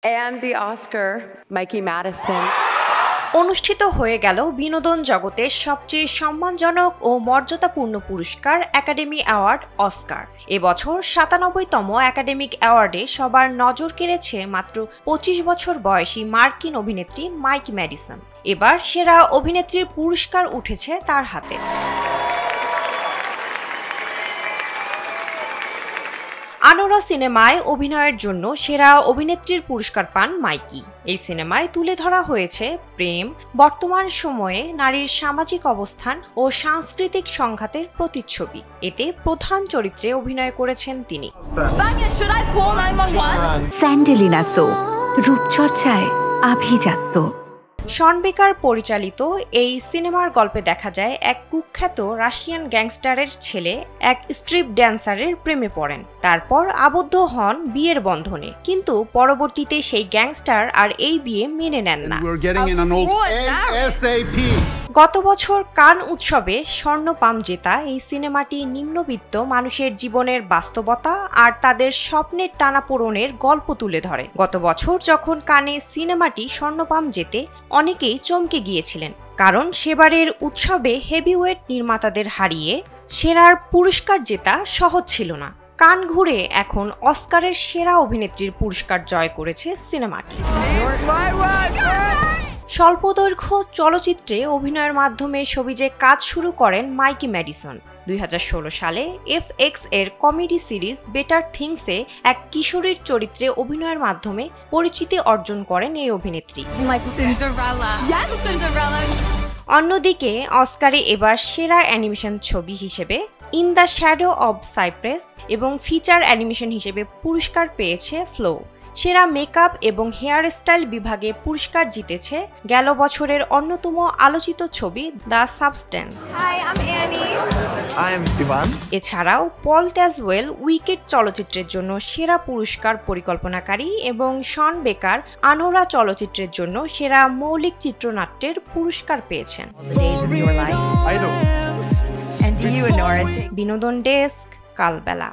And the Oscar, Mikey Madison. অনুষ্ঠিত হয়ে গেল বিনোদন জগতের সবচেয়ে সম্মানজনক ও মর্যাদাপূর্ণ পুরস্কার একাডেমি অ্যাওয়ার্ড অস্কার। এবছর ৯৭তম একাডেমিক অ্যাওয়ার্ডে সবার নজর কেড়েছে মাত্র ২৫ বছর বয়সী মার্কিন অভিনেত্রী মাইকি ম্যাডিসন। এবার সেরা অভিনেত্রীর পুরস্কার উঠেছে তার হাতে। আনোরা সিনেমায় অভিনয়ের জন্য সেরা অভিনেত্রীর পুরস্কার পান মাইকি। এই সিনেমায় তুলে ধরা হয়েছে প্রেম, বর্তমান সময়ে নারীর সামাজিক অবস্থান ও সাংস্কৃতিক সংঘাতের প্রতিচ্ছবি। এতে প্রধান চরিত্রে অভিনয় করেছেন তিনি। স্যান্ডেলিনা সো, রূপচর্চায় আভিজাত্য। শন বেকার পরিচালিত এই সিনেমার গল্পে দেখা যায় এক কুখ্যাত রাশিয়ান গ্যাংস্টারের ছেলে এক স্ট্রিপ ড্যান্সারের প্রেমে পড়েন, তারপর আবদ্ধ হন বিয়ের বন্ধনে, কিন্তু পরবর্তীতে সেই গ্যাংস্টার আর এই বিয়ে মেনে নেন না। গত বছর কান উৎসবে স্বর্ণপাম জেতা এই সিনেমাটি নিম্নবিত্ত মানুষের জীবনের বাস্তবতা আর তাদের স্বপ্নের টানাপোড়েনের গল্প তুলে ধরে। গত বছর যখন কানে সিনেমাটি স্বর্ণপাম জেতে অনেকেই চমকে গিয়েছিলেন, কারণ সেবারের উৎসবে হেভিওয়েট নির্মাতাদের হারিয়ে সেরার পুরস্কার জেতা সহজ ছিল না। কান ঘুরে এখন অস্কারের সেরা অভিনেত্রীর পুরস্কার জয় করেছে সিনেমাটি। স্বল্পদৈর্ঘ্য চলচ্চিত্রে অভিনয়ের মাধ্যমে সবিজে কাজ শুরু করেন মাইকি ম্যাডিসন। ২০১৬ সালে FX এর কমেডি সিরিজ বেটার থিংসে এক কিশোরীর চরিত্রে অভিনয়ের মাধ্যমে পরিচিতি অর্জন করেন এই অভিনেত্রী। অন্যদিকে অস্কারে এবার সেরা অ্যানিমেশন ছবি হিসেবে in the shadow of cypress এবং ফিচার অ্যানিমেশন হিসেবে পুরস্কার পেয়েছে ফ্লো। সেরা মেকআপ এবং হেয়ার স্টাইল বিভাগে পুরস্কার জিতেছে গেল বছরের অন্যতম আলোচিত ছবি দ্য সাবস্ট্যান্স। এছাড়াও পল ট্যাজওয়েল উইকেট চলচ্চিত্রের জন্য সেরা পুরস্কার পরিকল্পনাকারী এবং শন বেকার আনোরা চলচ্চিত্রের জন্য সেরা মৌলিক চিত্রনাট্যের পুরস্কার পেয়েছেন। বিনোদন ডেস্ক, কালবেলা।